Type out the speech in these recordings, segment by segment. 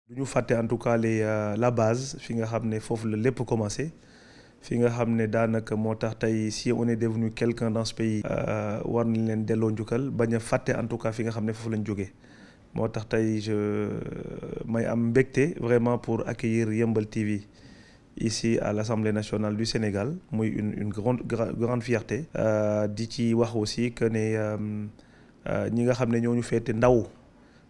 du ñu fàtte en tout cas la base fi nga xam ne foofu la lépp commencé fi nga xam ne daanaka moo tax tey si on est devenu quelqu'un dans ce pays. war nañ leen delloo njukkal bañ a fàtte en tout cas fi nga xam ne foofu lañ jógee moo tax tey may am mbégte vraiment pour accueillir Yeumbeul TV ici à l'Assemblée nationale du Sénégal muy une grande fierté. di ci wax aussi que ne ñi nga xam ne ñoo ñu féete ndaw.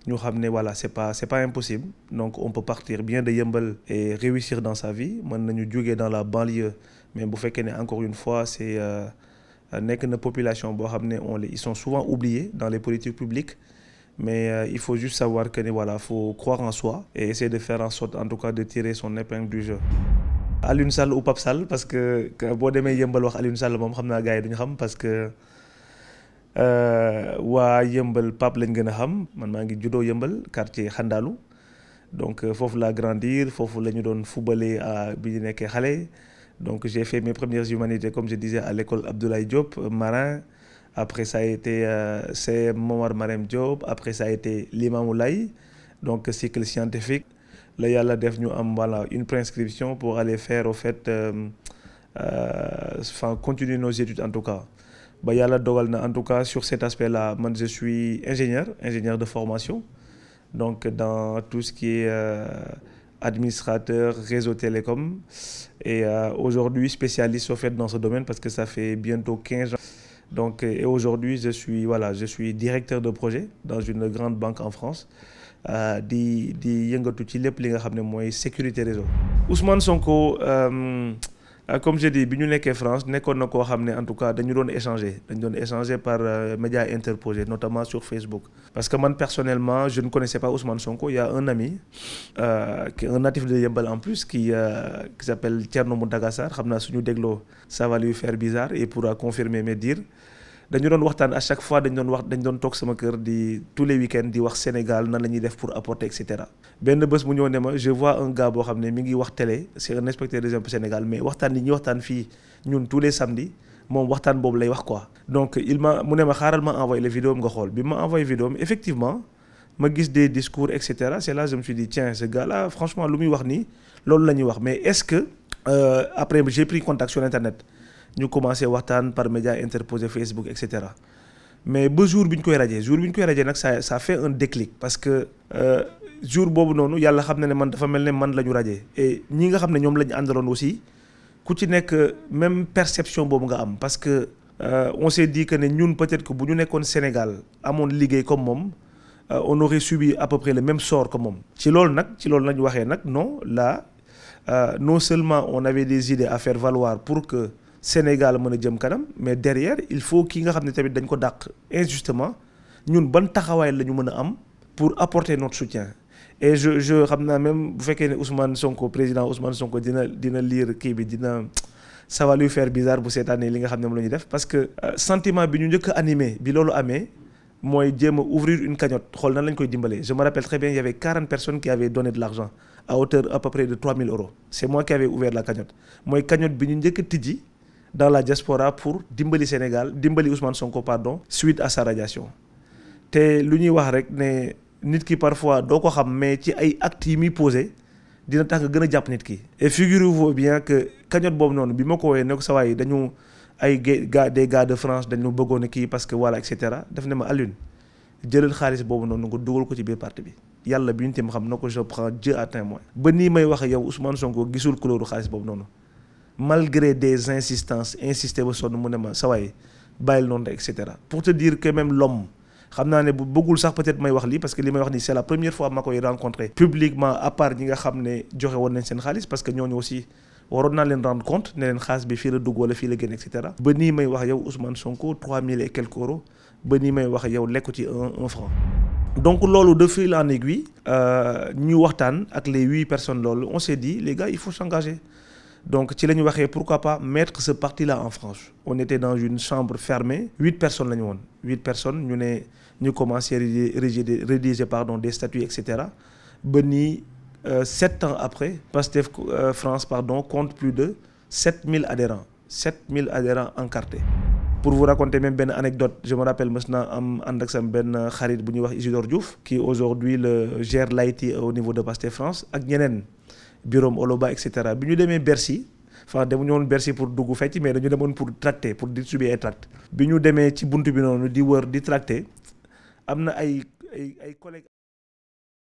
ñu xam ne voilà c'est pas impossible donc on peut partir bien de Yeumbeul et réussir dans sa vie mën nañu jógee dans la banlieue mais bu fekkee ne encore une fois c'est nekk na population boo xam ne ils sont souvent oubliés dans les politiques publiques mais il faut juste savoir que ne voilà faut croire en soi et essayer de faire en sorte en tout cas de tirer son épingle du jeu. Alioune Sall ou Pape Sall parce que boo demee Yeumbeul wax Alioune Sall moom xam naa gars yi duñu xam parce que waa Yeumbeul Pape lañ gën a xam man maa ngi juddoo Yeumbeul quartier Xandaalu donc foofu laa grandir foofu la ñu doon footballé bi ñu nekkee xale donc j'ai fait mes premières humanités comme je disais à l'école Abdoulaye Diop marin après ça a été CM Momar Marème Diop après ça a été Limamou Laye donc cycle scientifique la yàlla def ñu am voilà une préinscription pour aller faire au fait continuer nos études en tout cas. ba yàlla dogal na en tout cas sur cet aspect-là man je suis ingénieur de formation donc dans tout ce qui est administrateur réseau télécom et aujourd'hui spécialiste au fait dans ce domaine parce que ça fait bientôt 15 ans donc et aujourd'hui je suis directeur de projet dans une grande banque en France di yëngatu ci lépp li nga xam ne mooy sécurité réseau. Ousmane Sonko comme je dis bi ñu nekkee France nekkoon na koo xam ne en tout cas dañu doon échanger par médias interposés notamment sur Facebook. Parce que man personnellement je ne connaissais pas Ousmane Sonko. Il y a un ami qui est un natif de Yeumbeul en plus qui s'appelle Thierno Mountaga Sarr xam naa suñu dégloo ça va lui faire bizarre et pourra confirmer mes dires. dañu doon waxtaan à chaque fois dañ doon toog sama kër di tous les week-ends di wax Sénégal nan la ñuy def pour apporter et cetera. benn bés mu ñëw ne ma je vois un gars boo xam ne mi ngi wax télé c'est un inspecteur des impôts Sénégal mais waxtaan yi ñuy waxtaan fii ñun tous les samedis moom waxtaan boobu lay wax quoi. donc mu ne ma xaaral ma envoyé les vidéos nga xool bi ma envoyé vidéo effectivement ma gis des discours et cetera c'est là je me suis dit tiens ce gars là franchement lu muy wax nii loolu la ñuy wax mais est-ce que après j'ai pris contact sur internet. ñu commencé waxtaan par médias interposés Facebook et cetera mais ba jour bi ñu koy rajee nag ça fait un déclic parce que jour boobu noonu yàlla xam na ne man dafa mel ne man la ñu rajee et ñi nga xam ne ñoom la ñu àndaloon aussi ku ci nekk même perception boobu nga am parce que on s'est dit que ne ñun peut-être que bu ñu nekkoon Sénégal amoon liggéey comme moom on aurait subi à peu près le même sort que moom. ci loolu nag ñu waxee nag non là non seulement on avait des idées à faire valoir pour que Sénégal mën a jëm kanam mais derrière il faut ki nga xam ne tamit dañ ko dàq injustement ñun ban taxawaay la ñu mën a am pour apporter notre soutien et je xam naa même bu fekkee ne président Ousmane Sonko dina lire kii bi ça va lui faire bizarre bu seetaanee li nga xam ne moom la ñuy def parce que sentiment bi ñu njëkk a animé bi loolu amee mooy jéem a ouvrir une cagnotte xool nan lañ koy dimbalee je me rappelle très bien il y avait 40 personnes qui avaient donné de l'argent à hauteur à peu près de 3000 €. C'est moi qui avais ouvert la cagnotte mooy cagnotte bi ñu njëkk a tijji dans la diaspora pour dimbali Ousmane Sonko suite à sa radiation te lu ñuy wax rek ne nit ki parfois doo ko xam mais ci ay actes yi muy posé dina tax nga gën a jàpp nit ki. et figurez-vous bien que cagnotte boobu noonu bi ma ko woowee ne ko sa waay dañu ay des gars de France dañu bëggoon a kii parce que voilà et cetera daf ne ma Alioune jëlal xaalis boobu noonu nga dugal ko ci biir parti bi yàlla bi ñu tam xam na ko je prends Dieu à témoin ba nii may wax yow Ousmane Sonko gisul couleur xaalis boobu noonu. malgré des insister ba sonn mu ne ma sa waay bàyyil noonu rek et cetera pour te dire que même l'homme xam naa ne bu bëggul sax peut-être may wax lii parce que li may wax nii c'est la première fois ma koy rencontrer publiquement à part ñi nga xam ne joxe woon nañ seen xaalis parce que ñooñu aussi waroon naa leen rendre compte ne leen xaalis bi fii la dugg wala fii la génn et cetera ba nii may wax yow Ousmane Sonko 3000 et quelques €. ba nii may wax yow lekku ci un franc. donc loolu de fil en aiguille ñu waxtaan ak les 8 personnes loolu on s'est dit les gars il faut s'engager. donc ci la ñu waxee pourquoi pas mettre ce parti-là en France. on était dans une chambre fermée 8 personnes la ñu woon 8 personnes ñu commencé rédiger des statuts et cetera ba nii 7 ans après Pastef France compte plus de 7000 adhérents encartés. Pour vous raconter même une anecdote, je me rappelle maintenant am ànd ak sam benn xarit bu ñuy wax Isidore Diouf qui aujourd'hui gère l'IT au niveau de Pastef France ak ñeneen bureau Oloba et cetera bi ñu demee Bercy enfin demuñu woon Bercy pour dugg fecc mais dañu demoon pour tracter pour distribuer ay tracts bi ñu demee ci buntu bi noonu di wër di tracter am na ay collègues